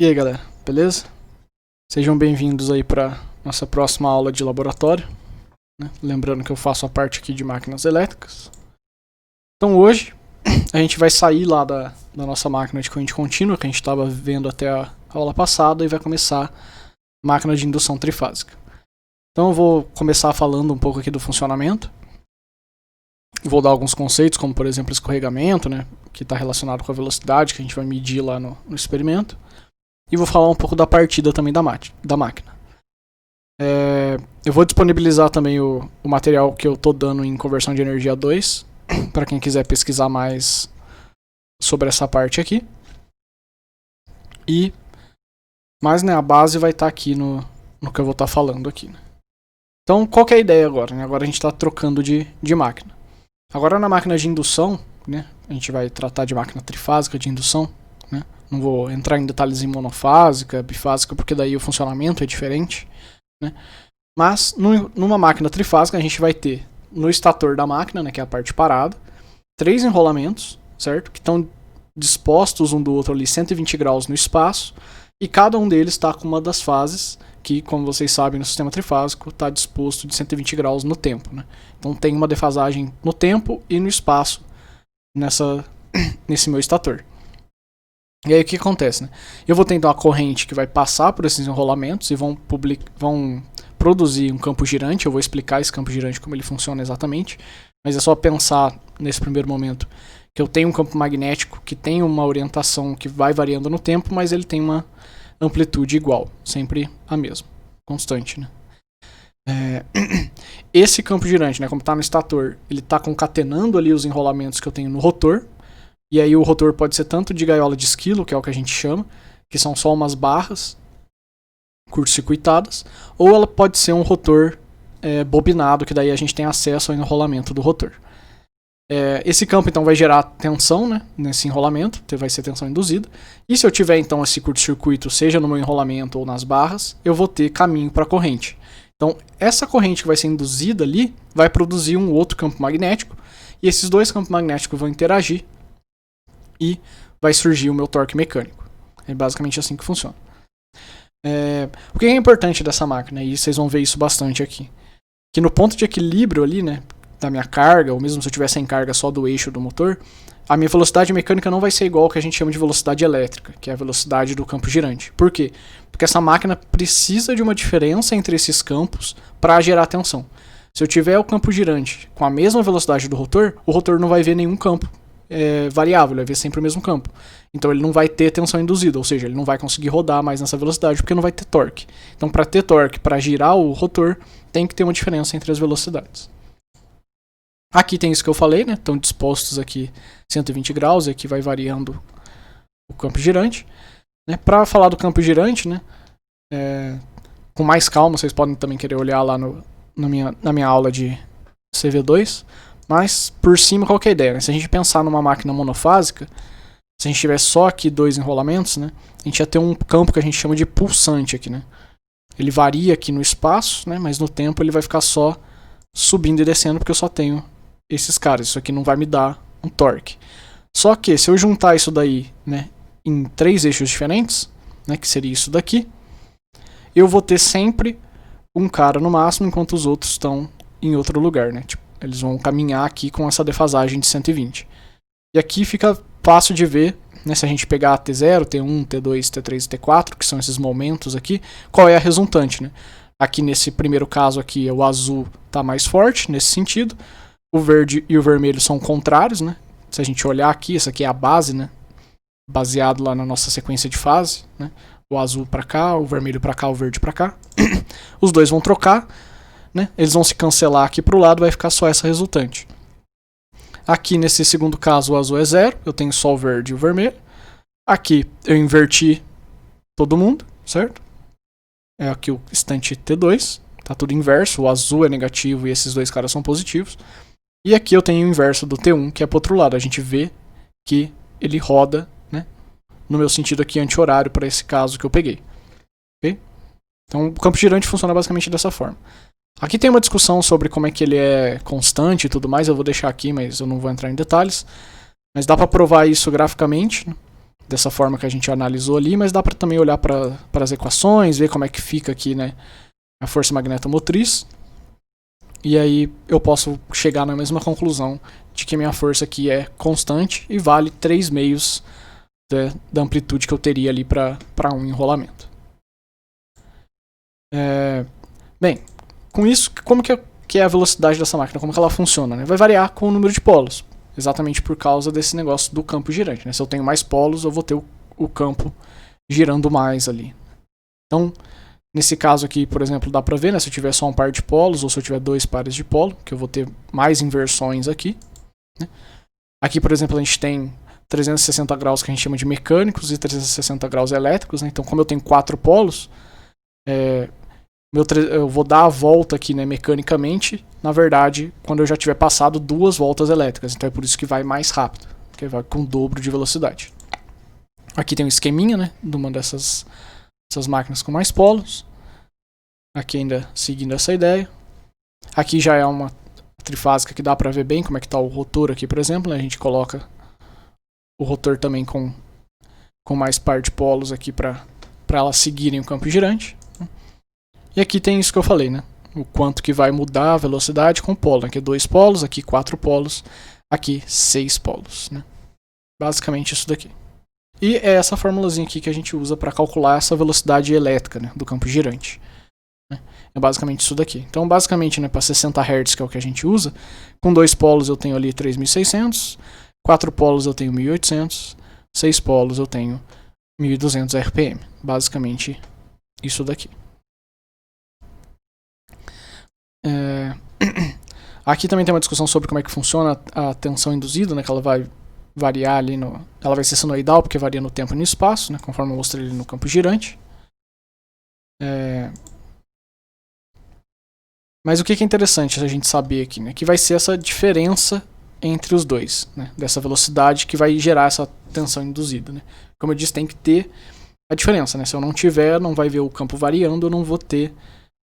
E aí galera, beleza? Sejam bem-vindos aí para nossa próxima aula de laboratório, né? Lembrando que eu faço a parte aqui de máquinas elétricas. Então hoje a gente vai sair lá da nossa máquina de corrente contínua, que a gente estava vendo até a aula passada, e vai começar a máquina de indução trifásica. Então eu vou começar falando um pouco aqui do funcionamento. Vou dar alguns conceitos, como por exemplo escorregamento, né? Que está relacionado com a velocidade que a gente vai medir lá no experimento. E vou falar um pouco da partida também da máquina. Eu vou disponibilizar também o material que eu estou dando em conversão de energia 2, para quem quiser pesquisar mais sobre essa parte aqui. Mas né, a base vai estar aqui no que eu vou estar falando aqui. Né? Então, qual que é a ideia agora? Né? Agora a gente está trocando de máquina. Agora na máquina de indução, né, a gente vai tratar de máquina trifásica de indução. Né? Não vou entrar em detalhes em monofásica, bifásica, porque daí o funcionamento é diferente. Né? Mas numa máquina trifásica a gente vai ter no estator da máquina, né, que é a parte parada, 3 enrolamentos, certo? Que estão dispostos um do outro ali 120 graus no espaço, e cada um deles está com uma das fases que, como vocês sabem, no sistema trifásico está disposto de 120 graus no tempo. Né? Então tem uma defasagem no tempo e no espaço nesse meu estator. E aí o que acontece, né? Eu vou ter então a corrente que vai passar por esses enrolamentos e vão produzir um campo girante. Eu vou explicar esse campo girante, como ele funciona exatamente. Mas é só pensar nesse primeiro momento que eu tenho um campo magnético que tem uma orientação que vai variando no tempo, mas ele tem uma amplitude igual, sempre a mesma, constante, né? Esse campo girante, né, como está no estator, ele está concatenando ali os enrolamentos que eu tenho no rotor. E aí o rotor pode ser tanto de gaiola de esquilo, que é o que a gente chama, que são só umas barras curto-circuitadas, ou ela pode ser um rotor bobinado, que daí a gente tem acesso ao enrolamento do rotor. Esse campo então vai gerar tensão, né, nesse enrolamento, vai ser tensão induzida, e se eu tiver então esse curto-circuito, seja no meu enrolamento ou nas barras, eu vou ter caminho para a corrente. Então essa corrente que vai ser induzida ali vai produzir um outro campo magnético, e esses dois campos magnéticos vão interagir, e vai surgir o meu torque mecânico. É basicamente assim que funciona. O que é importante dessa máquina, e vocês vão ver isso bastante aqui, que no ponto de equilíbrio ali, né, da minha carga, ou mesmo se eu tiver sem carga só do eixo do motor, a minha velocidade mecânica não vai ser igual ao que a gente chama de velocidade elétrica, que é a velocidade do campo girante. Por quê? Porque essa máquina precisa de uma diferença entre esses campos para gerar tensão. Se eu tiver o campo girante com a mesma velocidade do rotor, o rotor não vai ver nenhum campo variável, ele vai ver sempre o mesmo campo. Então ele não vai ter tensão induzida, ou seja, ele não vai conseguir rodar mais nessa velocidade porque não vai ter torque. Então para ter torque, para girar o rotor, tem que ter uma diferença entre as velocidades. Aqui tem isso que eu falei, né? Estão dispostos aqui 120 graus e aqui vai variando o campo girante. Né? Para falar do campo girante, né? Com mais calma, vocês podem também querer olhar lá na minha aula de CV2. Mas, por cima, qual que é a ideia? Né? Se a gente pensar numa máquina monofásica, se a gente tivesse só aqui 2 enrolamentos, né, a gente ia ter um campo que a gente chama de pulsante aqui. Né? Ele varia aqui no espaço, né, mas no tempo ele vai ficar só subindo e descendo, porque eu só tenho esses caras. Isso aqui não vai me dar um torque. Só que, se eu juntar isso daí, né, em 3 eixos diferentes, né, que seria isso daqui, eu vou ter sempre um cara no máximo, enquanto os outros estão em outro lugar. Né? Tipo, eles vão caminhar aqui com essa defasagem de 120. E aqui fica fácil de ver, né, se a gente pegar a T0, T1, T2, T3 e T4, que são esses momentos aqui, qual é a resultante. Né? Aqui nesse primeiro caso aqui, o azul está mais forte, nesse sentido. O verde e o vermelho são contrários. Né? Se a gente olhar aqui, essa aqui é a base, né? Baseado lá na nossa sequência de fase. Né? O azul para cá, o vermelho para cá, o verde para cá. Os dois vão trocar. Né? Eles vão se cancelar aqui para o lado, vai ficar só essa resultante. Aqui nesse segundo caso o azul é 0, eu tenho só o verde e o vermelho. Aqui eu inverti todo mundo, certo? É aqui o instante T2, tá tudo inverso, o azul é negativo e esses dois caras são positivos. E aqui eu tenho o inverso do T1, que é para o outro lado, a gente vê que ele roda, né, no meu sentido aqui anti-horário para esse caso que eu peguei. Okay? Então o campo girante funciona basicamente dessa forma. Aqui tem uma discussão sobre como é que ele é constante e tudo mais, eu vou deixar aqui, mas eu não vou entrar em detalhes. Mas dá para provar isso graficamente, né? dessa forma que a gente analisou ali, mas dá para também olhar para as equações, ver como é que fica aqui, né, a força magnetomotriz. E aí eu posso chegar na mesma conclusão de que minha força aqui é constante e vale 3 meios da amplitude que eu teria ali para um enrolamento. Bem, com isso, como que é a velocidade dessa máquina? Como que ela funciona? Né? Vai variar com o número de polos, exatamente por causa desse negócio do campo girante. Né? Se eu tenho mais polos, eu vou ter o campo girando mais ali. Então, nesse caso aqui, por exemplo, dá para ver, né, se eu tiver só um par de polos ou se eu tiver 2 pares de polo, que eu vou ter mais inversões aqui. Né? Aqui, por exemplo, a gente tem 360 graus que a gente chama de mecânicos e 360 graus elétricos. Né? Então, como eu tenho 4 polos, eu vou dar a volta aqui, né, mecanicamente, na verdade, quando eu já tiver passado 2 voltas elétricas. Então é por isso que vai mais rápido, porque vai com o dobro de velocidade. Aqui tem um esqueminha, né, de uma dessas máquinas com mais polos. Aqui ainda seguindo essa ideia. Aqui já é uma trifásica que dá para ver bem como é que está o rotor aqui, por exemplo. Né? A gente coloca o rotor também com mais par de polos aqui para elas seguirem o campo girante. E aqui tem isso que eu falei, né? O quanto que vai mudar a velocidade com o polo. Aqui 2 polos, aqui 4 polos, aqui 6 polos. Né? Basicamente isso daqui. E é essa formulazinha aqui que a gente usa para calcular essa velocidade elétrica, né, do campo girante. Né? É basicamente isso daqui. Então, basicamente, né, para 60 Hz, que é o que a gente usa, com 2 polos eu tenho ali 3.600, 4 polos eu tenho 1.800, 6 polos eu tenho 1.200 RPM. Basicamente isso daqui. Aqui também tem uma discussão sobre como é que funciona a tensão induzida, né, que ela vai variar ali ela vai ser senoidal porque varia no tempo e no espaço, né, conforme eu mostrei ali no campo girante. Mas o que é interessante a gente saber aqui, né, que vai ser essa diferença entre os dois, né, dessa velocidade que vai gerar essa tensão induzida. Né. Como eu disse, tem que ter a diferença, né, se eu não tiver, não vai ver o campo variando, eu não vou ter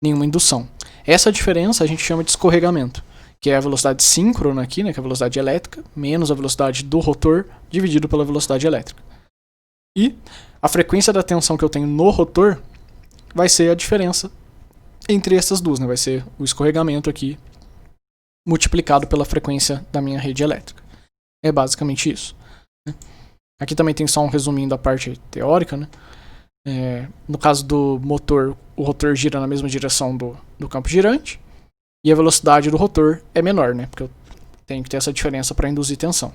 nenhuma indução. Essa diferença a gente chama de escorregamento, que é a velocidade síncrona aqui, né, que é a velocidade elétrica, menos a velocidade do rotor, dividido pela velocidade elétrica. E a frequência da tensão que eu tenho no rotor vai ser a diferença entre essas duas, né, vai ser o escorregamento aqui multiplicado pela frequência da minha rede elétrica. É basicamente isso. Né. Aqui também tem só um resuminho da parte teórica, né. No caso do motor, o rotor gira na mesma direção do campo girante e a velocidade do rotor é menor, né? Porque eu tenho que ter essa diferença para induzir tensão.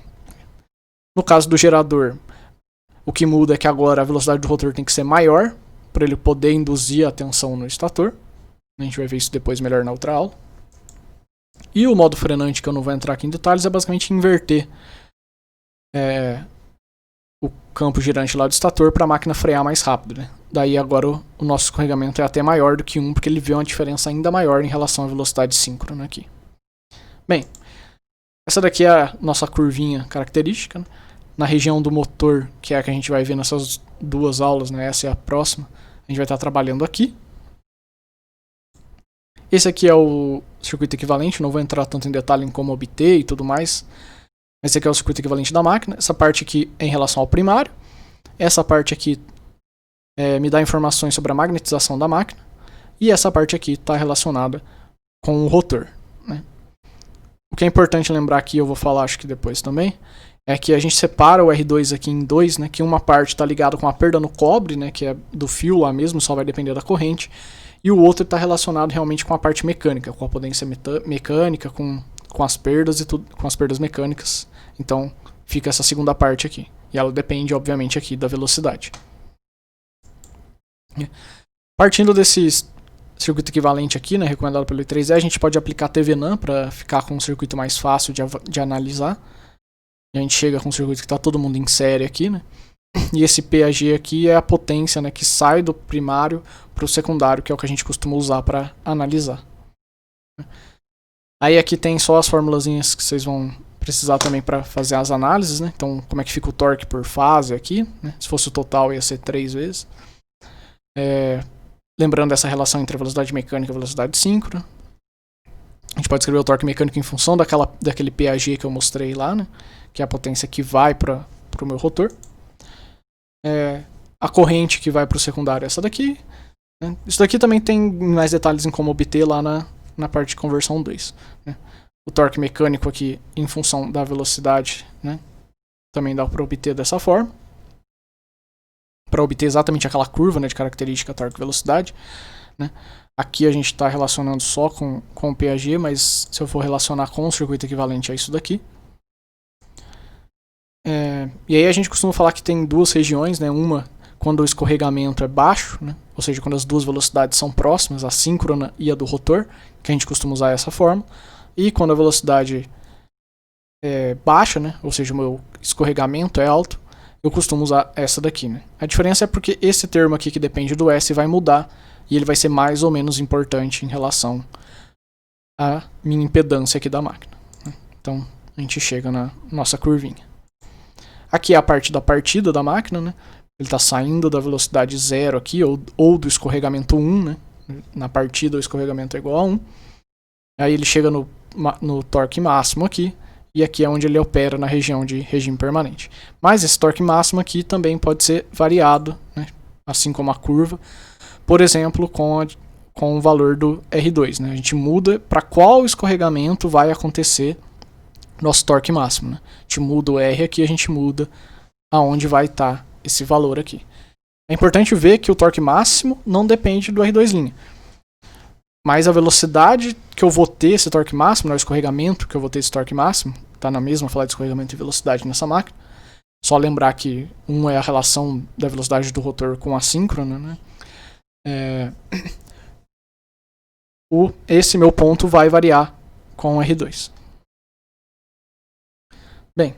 No caso do gerador, o que muda é que agora a velocidade do rotor tem que ser maior para ele poder induzir a tensão no estator. A gente vai ver isso depois melhor na outra aula. E o modo frenante, que eu não vou entrar aqui em detalhes, é basicamente inverter o campo girante lá do estator para a máquina frear mais rápido. Né? Daí agora o nosso escorregamento é até maior do que 1, porque ele vê uma diferença ainda maior em relação à velocidade síncrona aqui. Bem, essa daqui é a nossa curvinha característica. Né? Na região do motor, que é a que a gente vai ver nessas 2 aulas, né? Essa é a próxima, a gente vai estar trabalhando aqui. Esse aqui é o circuito equivalente, não vou entrar tanto em detalhe em como obter e tudo mais. Esse aqui é o circuito equivalente da máquina. Essa parte aqui é em relação ao primário. Essa parte aqui me dá informações sobre a magnetização da máquina. E essa parte aqui está relacionada com o rotor. Né? O que é importante lembrar aqui, eu vou falar acho que depois também, é que a gente separa o R2 aqui em 2, né, que uma parte está ligada com a perda no cobre, né, que é do fio lá mesmo, só vai depender da corrente. E o outro está relacionado realmente com a parte mecânica, com a potência mecânica, com as perdas e tudo, com as perdas mecânicas. Então fica essa segunda parte aqui. E ela depende, obviamente, aqui da velocidade. Partindo desse circuito equivalente aqui, né, recomendado pelo I3E, a gente pode aplicar TVNAM para ficar com um circuito mais fácil de analisar. E a gente chega com um circuito que está todo mundo em série aqui, né? E esse PAG aqui é a potência, né, que sai do primário para o secundário, que é o que a gente costuma usar para analisar. Aí aqui tem só as formulazinhas que vocês vão precisar também para fazer as análises, né? Então, como é que fica o torque por fase aqui, né? Se fosse o total ia ser 3 vezes. Lembrando dessa relação entre a velocidade mecânica e a velocidade síncrona. A gente pode escrever o torque mecânico em função daquele PAG que eu mostrei lá, né? Que é a potência que vai para o meu rotor. A corrente que vai para o secundário é essa daqui. Né? Isso daqui também tem mais detalhes em como obter lá na parte de conversão 2. Né? O torque mecânico aqui em função da velocidade, né? Também dá para obter dessa forma. Para obter exatamente aquela curva, né, de característica torque-velocidade. Né? Aqui a gente está relacionando só com o PAG, mas se eu for relacionar com o circuito equivalente é isso daqui. E aí a gente costuma falar que tem duas regiões, né? Uma quando o escorregamento é baixo, né? Ou seja, quando as duas velocidades são próximas, a síncrona e a do rotor, que a gente costuma usar essa forma. E quando a velocidade é baixa, né? Ou seja, o meu escorregamento é alto, eu costumo usar essa daqui. Né? A diferença é porque esse termo aqui que depende do S vai mudar e ele vai ser mais ou menos importante em relação à minha impedância aqui da máquina. Né? Então a gente chega na nossa curvinha. Aqui é a parte da partida da máquina, né? Ele está saindo da velocidade 0 aqui, ou do escorregamento 1, né? Na partida o escorregamento é igual a 1. Aí ele chega no torque máximo aqui, e aqui é onde ele opera na região de regime permanente. Mas esse torque máximo aqui também pode ser variado, né? Assim como a curva, por exemplo, com o valor do R2. Né? A gente muda para qual escorregamento vai acontecer nosso torque máximo. Né? A gente muda o R aqui, a gente muda aonde vai estar esse valor aqui. É importante ver que o torque máximo não depende do R2'. Mas a velocidade que eu vou ter esse torque máximo, né, o escorregamento que eu vou ter esse torque máximo, tá na mesma falar de escorregamento e velocidade nessa máquina. Só lembrar que um é a relação da velocidade do rotor com a síncrona, né? Esse meu ponto vai variar com o R2. Bem,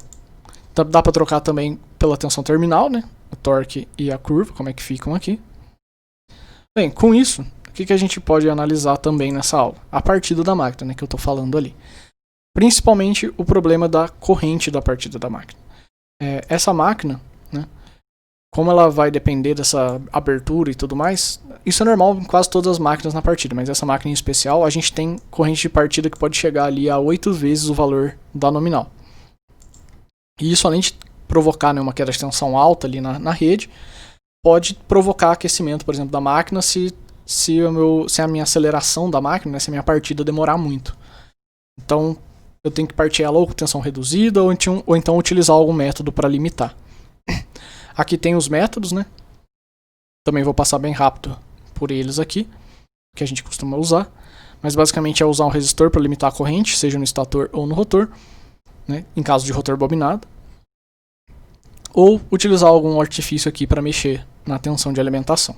dá para trocar também pela tensão terminal, né? O torque e a curva, como é que ficam aqui. Bem, com isso, o que a gente pode analisar também nessa aula? A partida da máquina, né, que eu estou falando ali. Principalmente o problema da corrente da partida da máquina. Essa máquina, né, como ela vai depender dessa abertura e tudo mais, isso é normal em quase todas as máquinas na partida, mas essa máquina em especial, a gente tem corrente de partida que pode chegar ali a 8 vezes o valor da nominal. E isso, além de provocar, né, uma queda de tensão alta ali na rede, pode provocar aquecimento, por exemplo, da máquina se a minha aceleração da máquina, né, se a minha partida demorar muito. Então, eu tenho que partir ela ou com tensão reduzida ou então utilizar algum método para limitar. Aqui tem os métodos, né? Também vou passar bem rápido por eles aqui, que a gente costuma usar. Mas basicamente é usar um resistor para limitar a corrente, seja no estator ou no rotor, né? Em caso de rotor bobinado. Ou utilizar algum artifício aqui para mexer na tensão de alimentação.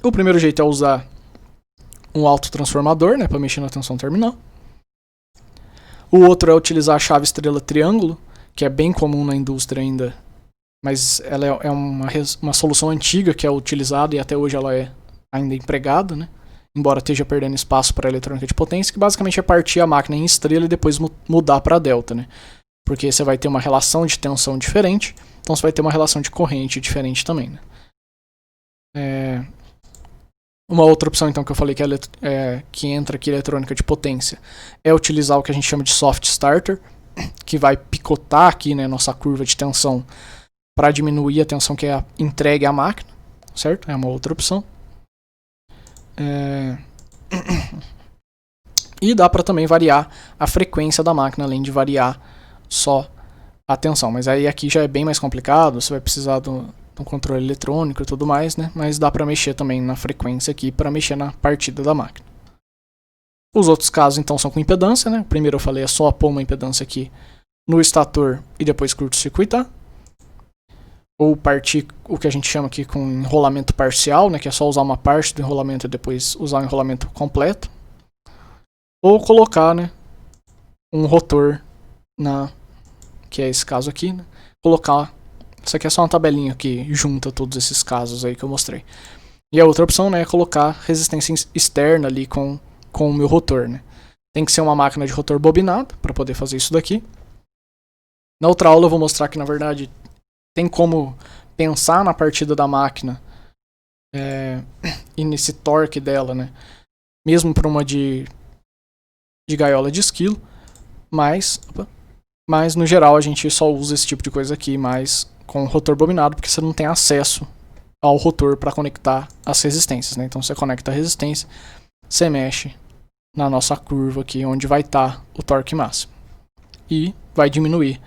O primeiro jeito é usar um autotransformador, né, para mexer na tensão terminal. O outro é utilizar a chave estrela-triângulo, que é bem comum na indústria ainda, mas ela é uma solução antiga que é utilizada e até hoje ela é ainda empregada, né, embora esteja perdendo espaço para a eletrônica de potência, que basicamente é partir a máquina em estrela e depois mudar para delta, né, porque você vai ter uma relação de tensão diferente, então você vai ter uma relação de corrente diferente também. Né. Uma outra opção, então, que eu falei que entra aqui eletrônica de potência é utilizar o que a gente chama de soft starter, que vai picotar aqui, né, nossa curva de tensão para diminuir a tensão que é entregue à máquina, certo? É uma outra opção. E dá para também variar a frequência da máquina, além de variar só a tensão. Mas aí aqui já é bem mais complicado, você vai precisar do controle eletrônico e tudo mais, né? Mas dá para mexer também na frequência aqui para mexer na partida da máquina. Os outros casos então são com impedância, né? O primeiro eu falei é só pôr uma impedância aqui no estator e depois curto-circuitar. Ou partir o que a gente chama aqui com enrolamento parcial, né? Que é só usar uma parte do enrolamento e depois usar o enrolamento completo. Ou colocar, né, um rotor que é esse caso aqui, né? Colocar. Isso aqui é só uma tabelinha que junta todos esses casos aí que eu mostrei. E a outra opção, né, é colocar resistência externa ali com o meu rotor, né. Tem que ser uma máquina de rotor bobinado para poder fazer isso daqui. Na outra aula eu vou mostrar que, na verdade, tem como pensar na partida da máquina e nesse torque dela, né, mesmo para uma de gaiola de esquilo, mas no geral a gente só usa esse tipo de coisa aqui mais com o rotor bobinado, porque você não tem acesso ao rotor para conectar as resistências, né? Então você conecta a resistência, você mexe na nossa curva aqui, onde vai estar o torque máximo. E vai diminuir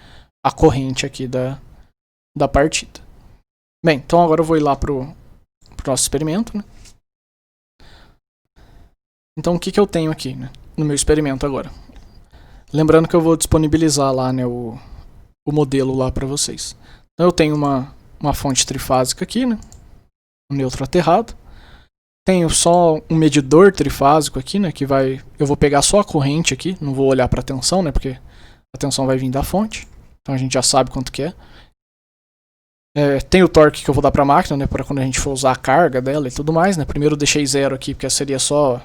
a corrente aqui da partida. Bem, então agora eu vou ir lá pro nosso experimento, né? Então o que eu tenho aqui, né, no meu experimento agora? Lembrando que eu vou disponibilizar lá, né, o modelo lá para vocês. Então eu tenho uma fonte trifásica aqui, né, um neutro aterrado. Tenho só um medidor trifásico aqui, né, que eu vou pegar só a corrente aqui, não vou olhar para a tensão, né, porque a tensão vai vir da fonte. Então a gente já sabe quanto que é. Tem o torque que eu vou dar para a máquina, né, para quando a gente for usar a carga dela e tudo mais, né. Primeiro eu deixei 0 aqui, porque seria só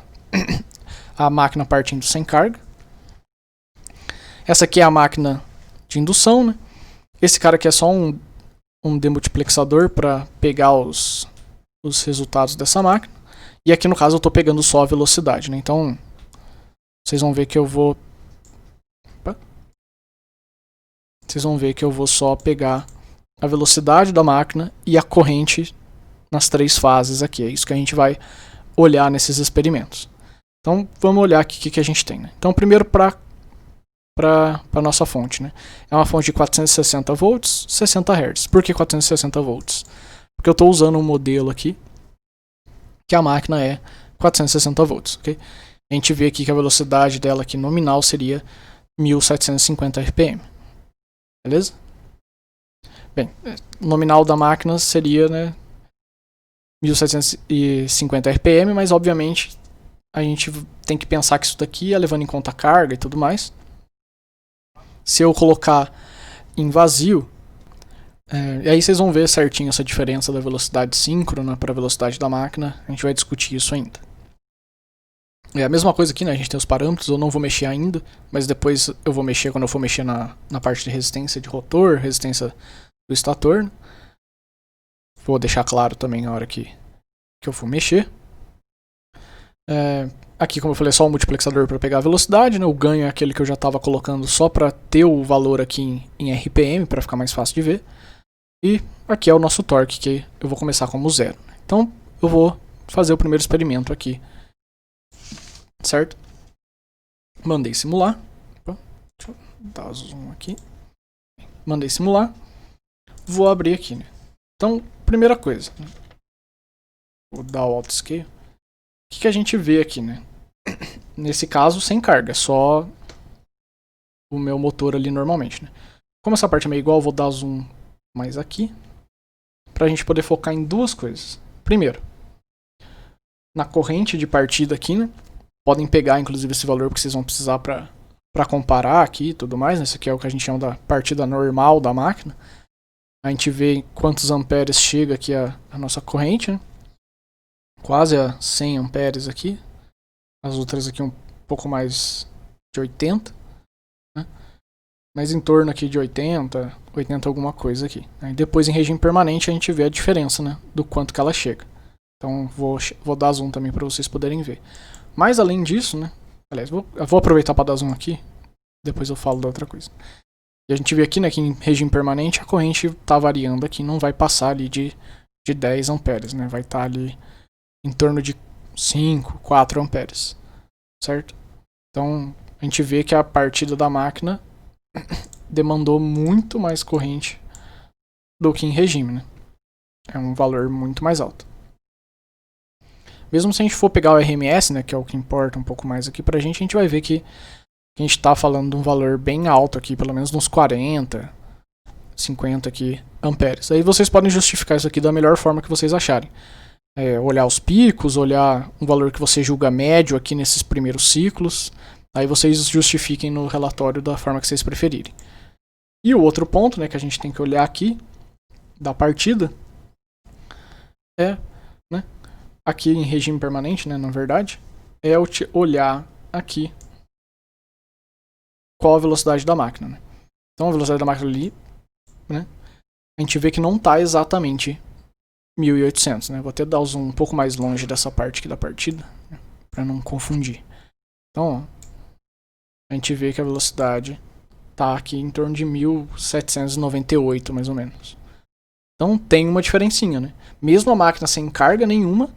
a máquina partindo sem carga. Essa aqui é a máquina de indução, né. Esse cara aqui é só um demultiplexador para pegar os resultados dessa máquina. E aqui no caso eu estou pegando só a velocidade, né. Então vocês vão ver que eu vou só pegar a velocidade da máquina e a corrente nas 3 fases aqui. É isso que a gente vai olhar nesses experimentos. Então vamos olhar aqui o que a gente tem, né? Então primeiro para a nossa fonte, né? É uma fonte de 460 volts, 60 Hz. Por que 460 volts? Porque eu estou usando um modelo aqui que a máquina é 460 volts, ok? A gente vê aqui que a velocidade dela aqui nominal seria 1750 RPM. Beleza? Bem, nominal da máquina seria, né, 1750 RPM, mas obviamente a gente tem que pensar que isso daqui é levando em conta a carga e tudo mais. Se eu colocar em vazio, e aí vocês vão ver certinho essa diferença da velocidade síncrona para a velocidade da máquina. A gente vai discutir isso ainda. É a mesma coisa aqui, né? A gente tem os parâmetros, eu não vou mexer ainda, mas depois eu vou mexer quando eu for mexer na parte de resistência de rotor, resistência do estator, né? Vou deixar claro também na hora que eu for mexer. Aqui, como eu falei, é só o multiplexador para pegar a velocidade, né? O ganho é aquele que eu já estava colocando só para ter o valor aqui em RPM, para ficar mais fácil de ver. E aqui é o nosso torque, que eu vou começar como 0. Então eu vou fazer o primeiro experimento aqui. Certo? Mandei simular. Deixa eu dar zoom aqui. Mandei simular. Vou abrir aqui, né? Então, primeira coisa. Vou dar o auto scale. O que a gente vê aqui, né? Nesse caso, sem carga. Só o meu motor ali normalmente, né? Como essa parte é meio igual, eu vou dar zoom mais aqui. Pra gente poder focar em duas coisas. Primeiro, na corrente de partida aqui, né? Podem pegar, inclusive, esse valor porque vocês vão precisar para comparar aqui e tudo mais. Né? Isso aqui é o que a gente chama da partida normal da máquina. A gente vê quantos amperes chega aqui a nossa corrente. Né? Quase a 100 amperes aqui. As outras aqui um pouco mais de 80. Né? Mas em torno aqui de 80 alguma coisa aqui. Aí depois em regime permanente a gente vê a diferença, né? Do quanto que ela chega. Então vou dar zoom também para vocês poderem ver. Mas além disso, né? Aliás, eu vou aproveitar para dar zoom aqui. Depois eu falo da outra coisa. E a gente vê aqui, né, que em regime permanente a corrente está variando aqui. Não vai passar ali de 10 amperes, né? Vai estar ali em torno de 5, 4 amperes. Certo? Então a gente vê que a partida da máquina demandou muito mais corrente do que em regime, né? É um valor muito mais alto. Mesmo se a gente for pegar o RMS, né, que é o que importa um pouco mais aqui pra gente vai ver que a gente tá falando de um valor bem alto aqui, pelo menos uns 40, 50 aqui, amperes. Aí vocês podem justificar isso aqui da melhor forma que vocês acharem. Olhar os picos, olhar um valor que você julga médio aqui nesses primeiros ciclos. Aí vocês justifiquem no relatório da forma que vocês preferirem. E o outro ponto, né, que a gente tem que olhar aqui, da partida, né, aqui em regime permanente, né, na verdade, é olhar aqui qual a velocidade da máquina, né? Então a velocidade da máquina ali, né, a gente vê que não está exatamente 1800, né? Vou até dar o zoom um pouco mais longe dessa parte aqui da partida, né, para não confundir. Então, ó, a gente vê que a velocidade está aqui em torno de 1798, mais ou menos. Então tem uma diferencinha, né? Mesmo a máquina sem carga nenhuma,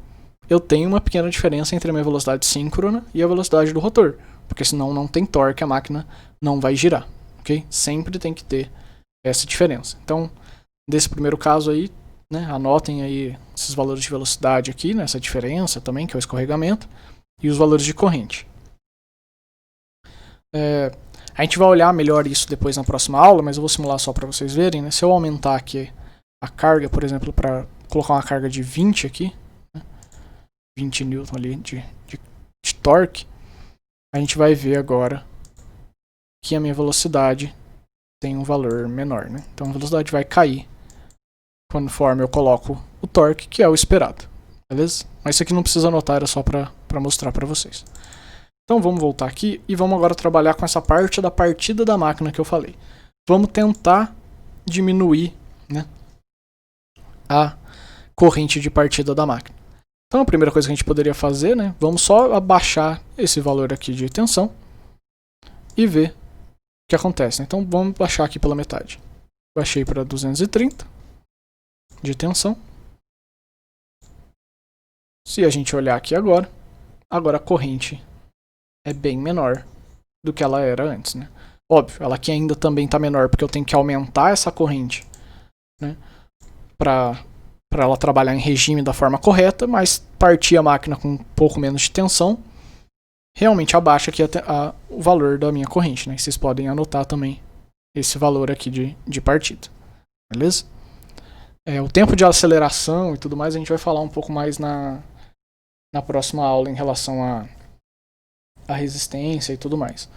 eu tenho uma pequena diferença entre a minha velocidade síncrona e a velocidade do rotor. Porque senão não tem torque, a máquina não vai girar, ok? Sempre tem que ter essa diferença. Então, desse primeiro caso aí, né, anotem aí esses valores de velocidade aqui, né, essa diferença também, que é o escorregamento, e os valores de corrente. A gente vai olhar melhor isso depois na próxima aula, mas eu vou simular só para vocês verem, né? Se eu aumentar aqui a carga, por exemplo, para colocar uma carga de 20 aqui, né, 20 newton ali de torque, a gente vai ver agora que a minha velocidade tem um valor menor, né? Então a velocidade vai cair conforme eu coloco o torque, que é o esperado, beleza? Mas isso aqui não precisa anotar, era só para mostrar para vocês. Então vamos voltar aqui e vamos agora trabalhar com essa parte da partida da máquina que eu falei. Vamos tentar diminuir, né, a corrente de partida da máquina. Então a primeira coisa que a gente poderia fazer, né, vamos só abaixar esse valor aqui de tensão e ver o que acontece, né? Então vamos baixar aqui pela metade. Baixei para 230 de tensão. Se a gente olhar aqui agora a corrente é bem menor do que ela era antes, né? Óbvio, ela aqui ainda também está menor porque eu tenho que aumentar essa corrente, né, para ela trabalhar em regime da forma correta, mas partir a máquina com um pouco menos de tensão realmente abaixa aqui o valor da minha corrente, né? Vocês podem anotar também esse valor aqui de partida, beleza? O tempo de aceleração e tudo mais a gente vai falar um pouco mais na próxima aula em relação a resistência e tudo mais.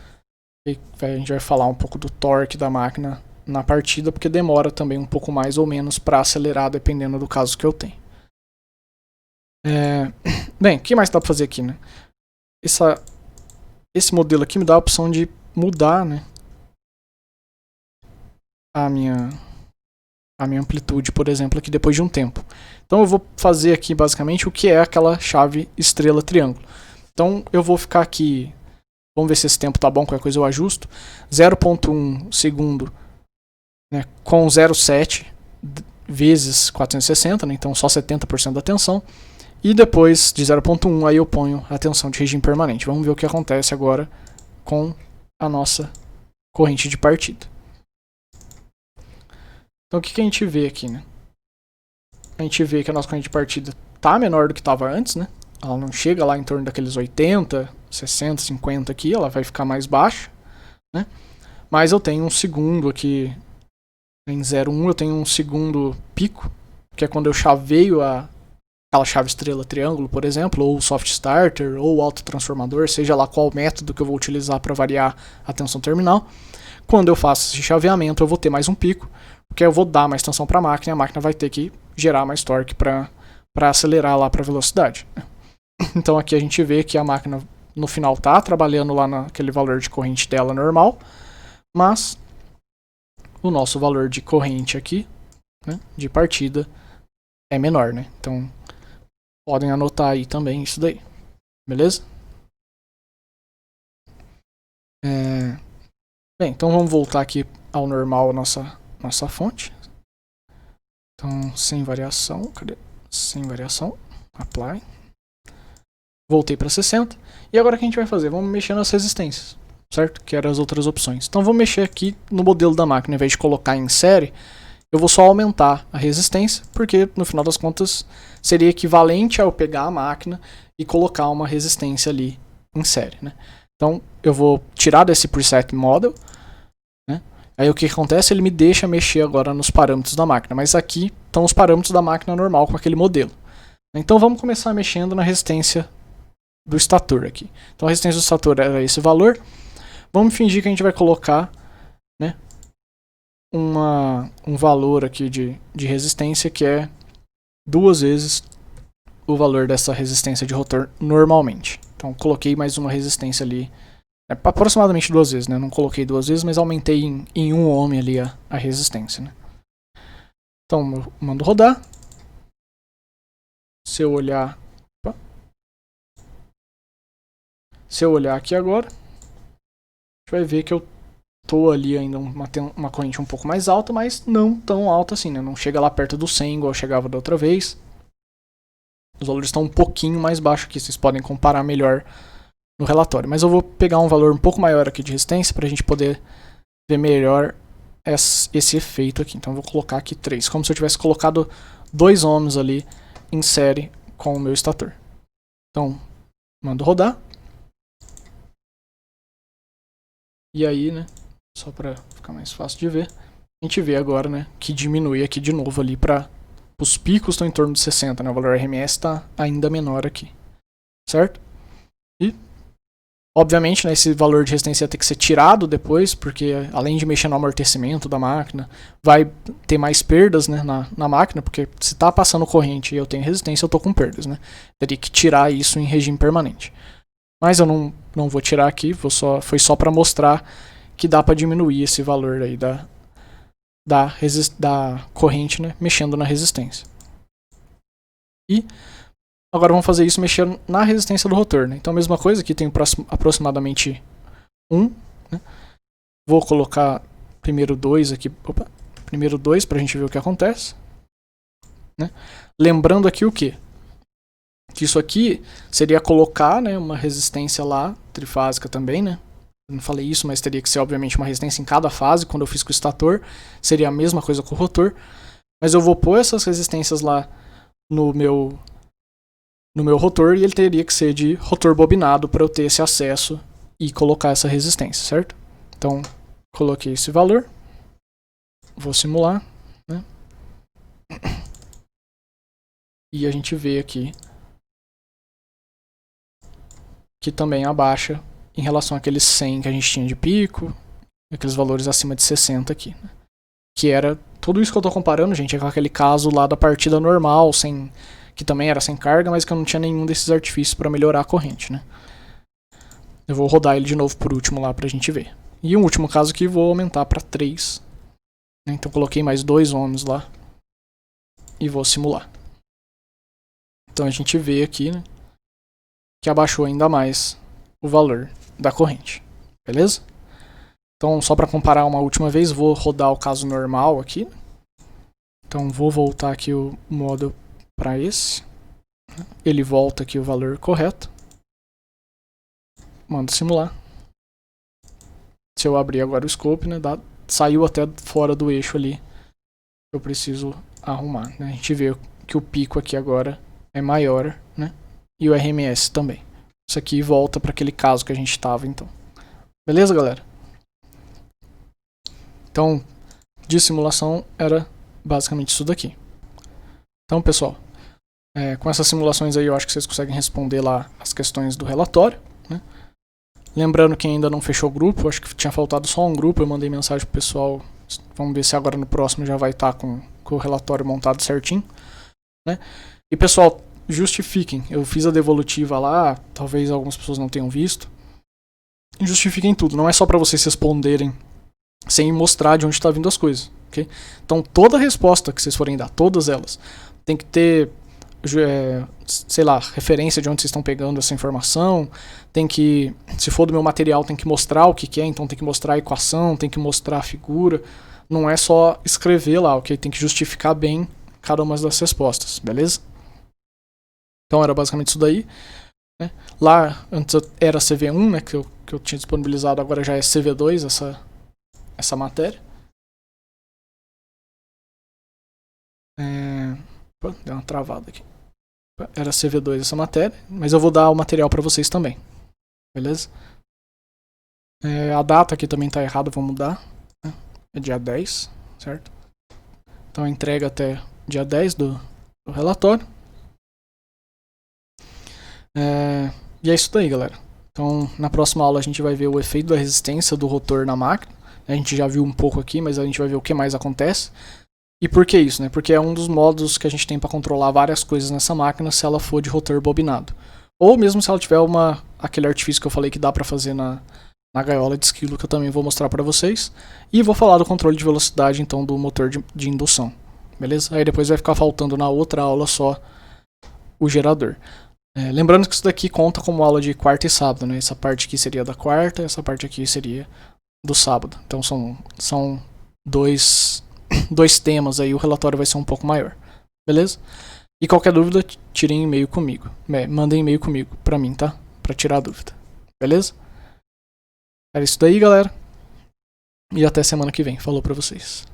E a gente vai falar um pouco do torque da máquina na partida, porque demora também um pouco mais ou menos para acelerar, dependendo do caso que eu tenho. Bem, o que mais dá para fazer aqui, né? Esse modelo aqui me dá a opção de mudar, né, a minha amplitude, por exemplo, aqui depois de um tempo. Então eu vou fazer aqui basicamente o que é aquela chave estrela triângulo. Então eu vou ficar aqui, vamos ver se esse tempo tá bom, qualquer coisa eu ajusto, 0.1 segundo, né, com 0.7 vezes 460, né, então só 70% da tensão, e depois de 0.1 aí eu ponho a tensão de regime permanente. Vamos ver o que acontece agora com a nossa corrente de partida. Então o que a gente vê aqui, né? A gente vê que a nossa corrente de partida tá menor do que estava antes, né? Ela não chega lá em torno daqueles 80, 60, 50 aqui, ela vai ficar mais baixa, né? Mas eu tenho um segundo aqui, em 0,1 eu tenho um segundo pico, que é quando eu chaveio aquela chave estrela triângulo, por exemplo, ou soft starter, ou autotransformador, seja lá qual método que eu vou utilizar para variar a tensão terminal. Quando eu faço esse chaveamento, eu vou ter mais um pico, porque eu vou dar mais tensão para a máquina vai ter que gerar mais torque para acelerar lá para a velocidade. Então aqui a gente vê que a máquina no final tá trabalhando lá naquele valor de corrente dela normal, mas o nosso valor de corrente aqui, né, de partida, é menor, né? Então podem anotar aí também isso daí, beleza? Bem, então vamos voltar aqui ao normal nossa fonte. Então sem variação, cadê? Sem variação, apply. Voltei para 60. E agora o que a gente vai fazer? Vamos mexer nas resistências, certo? Que eram as outras opções. Então vamos mexer aqui no modelo da máquina. Em vez de colocar em série, eu vou só aumentar a resistência, porque no final das contas seria equivalente a eu pegar a máquina e colocar uma resistência ali em série, né? Então eu vou tirar desse preset model, né? Aí o que acontece? Ele me deixa mexer agora nos parâmetros da máquina, mas aqui estão os parâmetros da máquina normal com aquele modelo. Então vamos começar mexendo na resistência do estator aqui. Então a resistência do estator era esse valor. Vamos fingir que a gente vai colocar, né, um valor aqui de resistência que é 2 vezes o valor dessa resistência de rotor normalmente. Então coloquei mais uma resistência ali, aproximadamente 2 vezes, né? Não coloquei 2 vezes, mas aumentei em 1 ohm ali a resistência, né? Então eu mando rodar. Se eu olhar aqui agora, a gente vai ver que eu captou ali ainda uma corrente um pouco mais alta, mas não tão alta assim, né? Não chega lá perto do 100 igual chegava da outra vez. Os valores estão um pouquinho mais baixos aqui, vocês podem comparar melhor no relatório. Mas eu vou pegar um valor um pouco maior aqui de resistência para a gente poder ver melhor esse efeito aqui. Então eu vou colocar aqui 3, como se eu tivesse colocado 2 ohms ali em série com o meu estator. Então, mando rodar. E aí, né, só para ficar mais fácil de ver, a gente vê agora, né, que diminui aqui de novo ali para os picos estão em torno de 60, né, o valor RMS está ainda menor aqui, certo? E, obviamente, né, esse valor de resistência tem que ser tirado depois, porque além de mexer no amortecimento da máquina, vai ter mais perdas, né, na máquina, porque se está passando corrente e eu tenho resistência, eu estou com perdas, né? Teria que tirar isso em regime permanente. Mas eu não vou tirar aqui, foi só para mostrar que dá para diminuir esse valor aí da corrente, né, mexendo na resistência. E agora vamos fazer isso mexendo na resistência do rotor, né? Então a mesma coisa, aqui tem aproximadamente 1, né? Vou colocar primeiro 2 aqui, primeiro 2 para a gente ver o que acontece, né? Lembrando aqui o que? Que isso aqui seria colocar, né, uma resistência lá, trifásica também, né? Eu não falei isso, mas teria que ser obviamente uma resistência em cada fase. Quando eu fiz com o estator, seria a mesma coisa com o rotor. Mas eu vou pôr essas resistências lá no meu rotor e ele teria que ser de rotor bobinado para eu ter esse acesso e colocar essa resistência, certo? Então, coloquei esse valor. Vou simular, né? E a gente vê aqui que também abaixa em relação àqueles 100 que a gente tinha de pico, aqueles valores acima de 60 aqui, né? Que era tudo isso que eu tô comparando, gente, é com aquele caso lá da partida normal, que também era sem carga, mas que eu não tinha nenhum desses artifícios para melhorar a corrente, né? Eu vou rodar ele de novo por último lá pra gente ver. E um último caso aqui, vou aumentar para 3, né? Então coloquei mais 2 ohms lá e vou simular. Então a gente vê aqui, né, que abaixou ainda mais o valor da corrente, beleza? Então, só para comparar uma última vez, vou rodar o caso normal aqui. Então, vou voltar aqui o modo para esse. Ele volta aqui o valor correto. Mando simular. Se eu abrir agora o scope, né, saiu até fora do eixo ali. Eu preciso arrumar, né? A gente vê que o pico aqui agora é maior, né? E o RMS também. Isso aqui volta para aquele caso que a gente estava, então. Beleza, galera? Então, de simulação era basicamente isso daqui. Então, pessoal, com essas simulações aí eu acho que vocês conseguem responder lá as questões do relatório, né? Lembrando que ainda não fechou o grupo, acho que tinha faltado só um grupo, eu mandei mensagem pro pessoal. Vamos ver se agora no próximo já vai estar com o relatório montado certinho, né? E, pessoal, justifiquem. Eu fiz a devolutiva lá, talvez algumas pessoas não tenham visto. Justifiquem tudo, não é só para vocês responderem sem mostrar de onde está vindo as coisas, ok? Então toda resposta que vocês forem dar, todas elas, tem que ter, sei lá, referência de onde vocês estão pegando essa informação, tem que, se for do meu material, tem que mostrar o que é, então tem que mostrar a equação, tem que mostrar a figura, não é só escrever lá, ok? Tem que justificar bem cada uma das respostas, beleza? Então era basicamente isso daí, né? Lá antes era CV1, né, que eu tinha disponibilizado, agora já é CV2 essa matéria. Deu uma travada aqui. Era CV2 essa matéria, mas eu vou dar o material para vocês também, beleza? A data aqui também tá errada, vou mudar, né? É dia 10, certo? Então entrega até dia 10 do relatório. E é isso daí, galera. Então na próxima aula a gente vai ver o efeito da resistência do rotor na máquina. A gente já viu um pouco aqui, mas a gente vai ver o que mais acontece. E por que isso, né? Porque é um dos modos que a gente tem para controlar várias coisas nessa máquina se ela for de rotor bobinado. Ou mesmo se ela tiver aquele artifício que eu falei que dá para fazer na gaiola de esquilo, que eu também vou mostrar para vocês. E vou falar do controle de velocidade, então, do motor de indução. Beleza? Aí depois vai ficar faltando na outra aula só o gerador. Lembrando que isso daqui conta como aula de quarta e sábado, né? Essa parte aqui seria da quarta, essa parte aqui seria do sábado. Então são dois temas aí, o relatório vai ser um pouco maior. Beleza? E qualquer dúvida, tirem e-mail comigo. Mandem e-mail comigo pra mim, tá? Pra tirar a dúvida. Beleza? Era isso daí, galera. E até semana que vem. Falou pra vocês.